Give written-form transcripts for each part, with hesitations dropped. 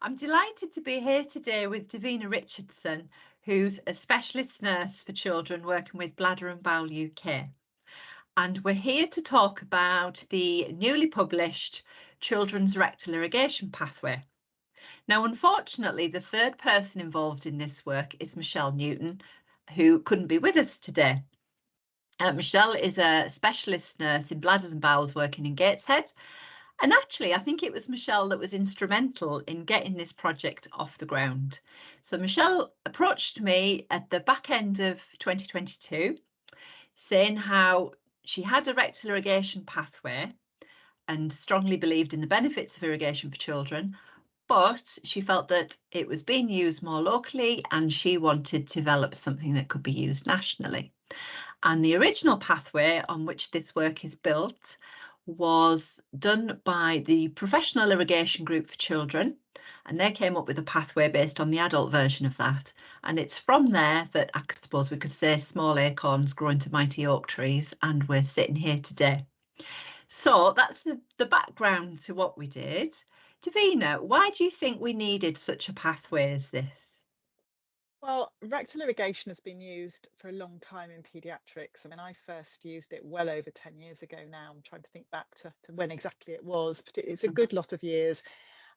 I'm delighted to be here today with Davina Richardson, who's a specialist nurse for children working with Bladder and Bowel UK. And we're here to talk about the newly published Children's Rectal Irrigation Pathway. Now, unfortunately, the third person involved in this work is Michelle Newton, who couldn't be with us today. Michelle is a specialist nurse in bladders and bowels working in Gateshead. And actually, I think it was Michelle that was instrumental in getting this project off the ground. So Michelle approached me at the back end of 2022, saying how she had a rectal irrigation pathway and strongly believed in the benefits of irrigation for children, but she felt that it was being used more locally and she wanted to develop something that could be used nationally. And the original pathway on which this work is built was done by the Professional Irrigation Group for Children, and they came up with a pathway based on the adult version of that. And it's from there that I suppose we could say small acorns grow into mighty oak trees, and we're sitting here today. So that's the background to what we did. Davina, why do you think we needed such a pathway as this? Well, rectal irrigation has been used for a long time in paediatrics. I mean, I first used it well over 10 years ago now. I'm trying to think back to when exactly it was, but it's a good lot of years.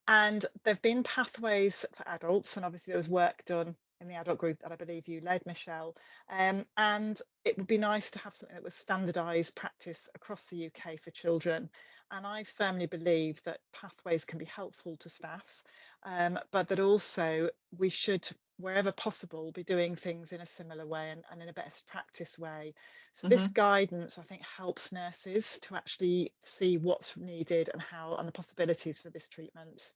And there have been pathways for adults, and obviously there was work done in the adult group that I believe you led, Michelle. And it would be nice to have something that was standardised practice across the UK for children. And I firmly believe that pathways can be helpful to staff, but that also we should, wherever possible, be doing things in a similar way and in a best practice way. So this guidance, I think, helps nurses to actually see what's needed and how and the possibilities for this treatment.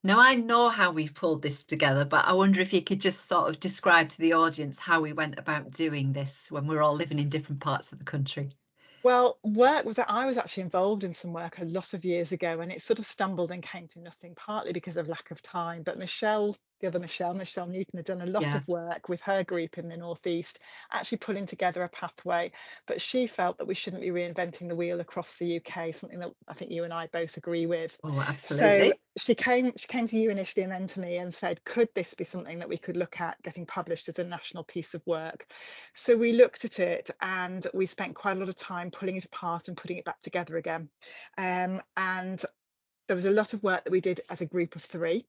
Now, I know how we've pulled this together, but I wonder if you could just sort of describe to the audience how we went about doing this when we're all living in different parts of the country. Well, I was actually involved in some work a lot of years ago, and it sort of stumbled and came to nothing, partly because of lack of time. But Michelle, the other Michelle Newton, had done a lot of work with her group in the Northeast, actually pulling together a pathway. But she felt that we shouldn't be reinventing the wheel across the UK, something that I think you and I both agree with. Oh, absolutely. So she came to you initially and then to me and said, could this be something that we could look at getting published as a national piece of work? So we looked at it and we spent quite a lot of time pulling it apart and putting it back together again. And there was a lot of work that we did as a group of 3.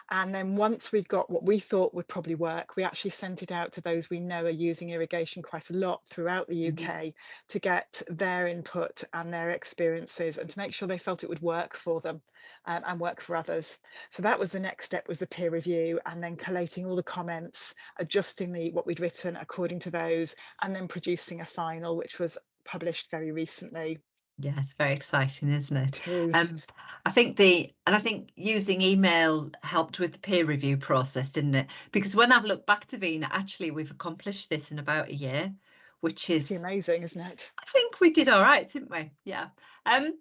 And then once we'd got what we thought would probably work, we actually sent it out to those we know are using irrigation quite a lot throughout the UK to get their input and their experiences and to make sure they felt it would work for them and work for others. So that was the next step, was the peer review, and then collating all the comments, adjusting what we'd written according to those, and then producing a final, which was published very recently. Yeah, it's very exciting, isn't it? It is. I think using email helped with the peer review process, didn't it? Because when I've looked back to Davina, actually we've accomplished this in about a year, which is amazing, isn't it? I think we did all right, didn't we? Yeah. And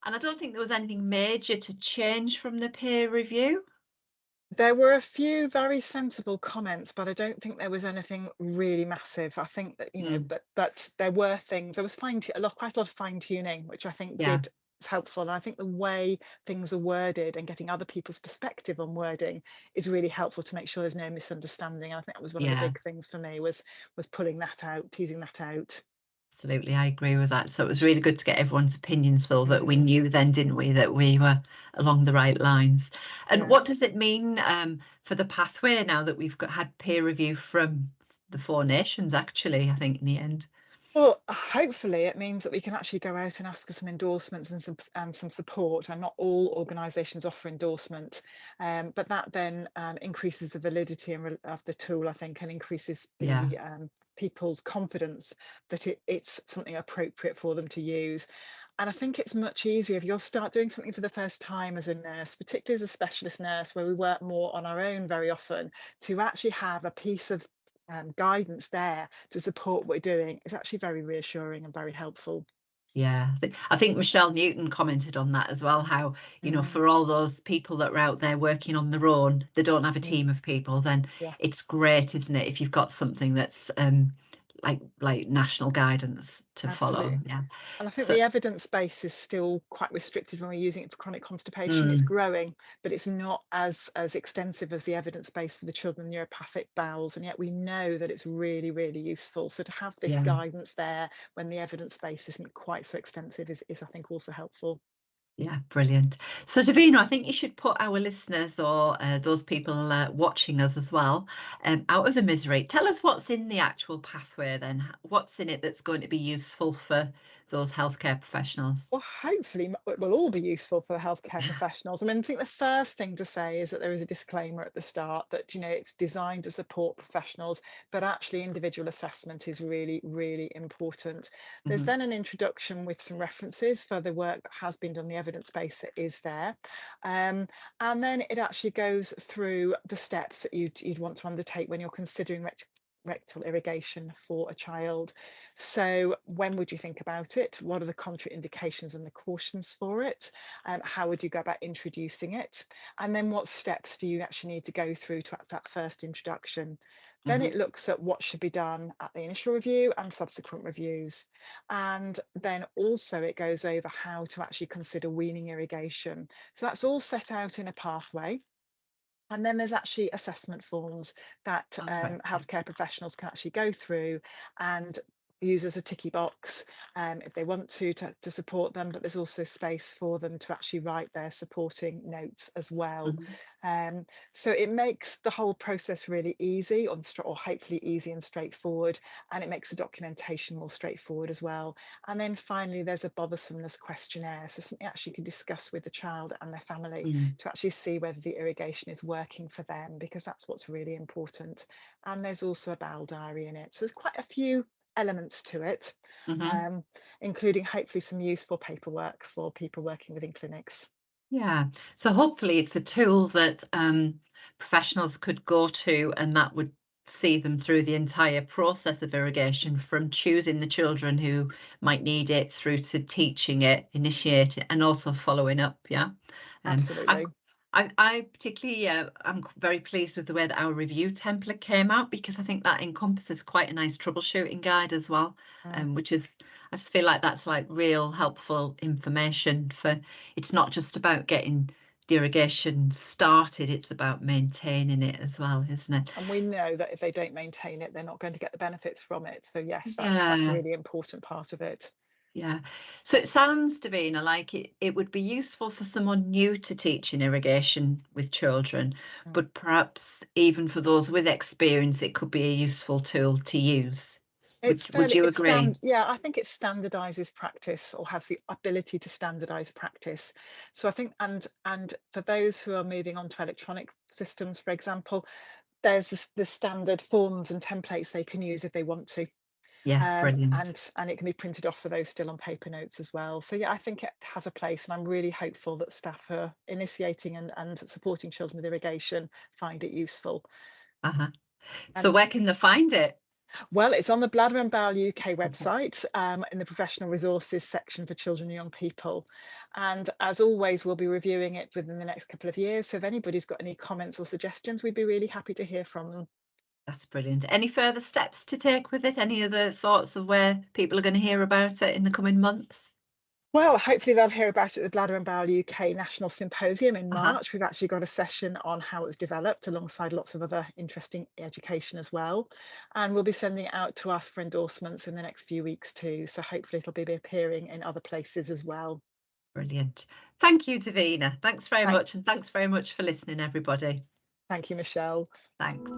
I don't think there was anything major to change from the peer review. There were a few very sensible comments, but I don't think there was anything really massive. I think that, you know, but there were things. There was quite a lot of fine tuning, which I think was helpful. And I think the way things are worded and getting other people's perspective on wording is really helpful to make sure there's no misunderstanding. And I think that was one of the big things for me, was pulling that out, teasing that out. Absolutely, I agree with that. So it was really good to get everyone's opinion so that we knew then, didn't we, that we were along the right lines. And what does it mean for the pathway now that we've had peer review from the 4 nations, actually, I think, in the end? Well, hopefully it means that we can actually go out and ask for some endorsements and some support. And not all organisations offer endorsement, but that then increases the validity of the tool, I think, and increases the people's confidence that it's something appropriate for them to use. And I think it's much easier if you'll start doing something for the first time as a nurse, particularly as a specialist nurse, where we work more on our own very often, to actually have a piece of guidance there to support what we're doing is actually very reassuring and very helpful. Yeah, I think Michelle Newton commented on that as well, how, you know, for all those people that are out there working on their own, they don't have a team of people, then it's great, isn't it, if you've got something that's like national guidance to follow. Absolutely. Yeah. And I think So the evidence base is still quite restricted when we're using it for chronic constipation. It's growing, but it's not as extensive as the evidence base for the children with neuropathic bowels. And yet we know that it's really, really useful. So to have this yeah. guidance there when the evidence base isn't quite so extensive is I think also helpful. Yeah, brilliant. So Davina, I think you should put our listeners or those people watching us as well out of the misery. Tell us what's in the actual pathway then. What's in it that's going to be useful for those healthcare professionals? Well, hopefully it will all be useful for healthcare professionals. I mean, I think the first thing to say is that there is a disclaimer at the start that, you know, it's designed to support professionals, but actually individual assessment is really, really important. There's then an introduction with some references for the work that has been done, the evidence base that is there. And then it actually goes through the steps that you'd want to undertake when you're considering rectal irrigation for a child. So when would you think about it? What are the contraindications and the cautions for it? How would you go about introducing it? And then what steps do you actually need to go through to that first introduction? Then it looks at what should be done at the initial review and subsequent reviews. And then also it goes over how to actually consider weaning irrigation. So that's all set out in a pathway. And then there's actually assessment forms that healthcare professionals can actually go through and use as a ticky box if they want to support them, but there's also space for them to actually write their supporting notes as well. So it makes the whole process really easy, or hopefully easy and straightforward, and it makes the documentation more straightforward as well. And then finally there's a bothersomeness questionnaire, so something actually you can discuss with the child and their family to actually see whether the irrigation is working for them, because that's what's really important. And there's also a bowel diary in it, so there's quite a few elements to it, including hopefully some useful paperwork for people working within clinics. Yeah, so hopefully it's a tool that professionals could go to, and that would see them through the entire process of irrigation, from choosing the children who might need it through to teaching it, initiate it, and also following up. Yeah, Absolutely. I particularly I'm very pleased with the way that our review template came out, because I think that encompasses quite a nice troubleshooting guide as well, which is, I just feel like that's like real helpful information for, it's not just about getting the irrigation started, it's about maintaining it as well, isn't it? And we know that if they don't maintain it, they're not going to get the benefits from it. So yes, that's Yeah. a really important part of it. Yeah. So it sounds, Davina, like it would be useful for someone new to teaching irrigation with children, but perhaps even for those with experience, it could be a useful tool to use. Would you agree? Yeah, I think it standardizes practice, or has the ability to standardize practice. So I think, and for those who are moving on to electronic systems, for example, there's the standard forms and templates they can use if they want to. Yeah, brilliant. And it can be printed off for those still on paper notes as well. So yeah, I think it has a place, and I'm really hopeful that staff who are initiating and supporting children with irrigation find it useful. So where can they find it? Well, it's on the Bladder and Bowel UK website, in the professional resources section for children and young people. And as always, we'll be reviewing it within the next couple of years. So if anybody's got any comments or suggestions, we'd be really happy to hear from them. That's brilliant. Any further steps to take with it? Any other thoughts of where people are going to hear about it in the coming months? Well, hopefully they'll hear about it at the Bladder and Bowel UK National Symposium in March. We've actually got a session on how it was developed, alongside lots of other interesting education as well. And we'll be sending it out to us for endorsements in the next few weeks too. So hopefully it'll be appearing in other places as well. Brilliant. Thank you, Davina. Thanks very much. And thanks very much for listening, everybody. Thank you, Michelle. Thanks.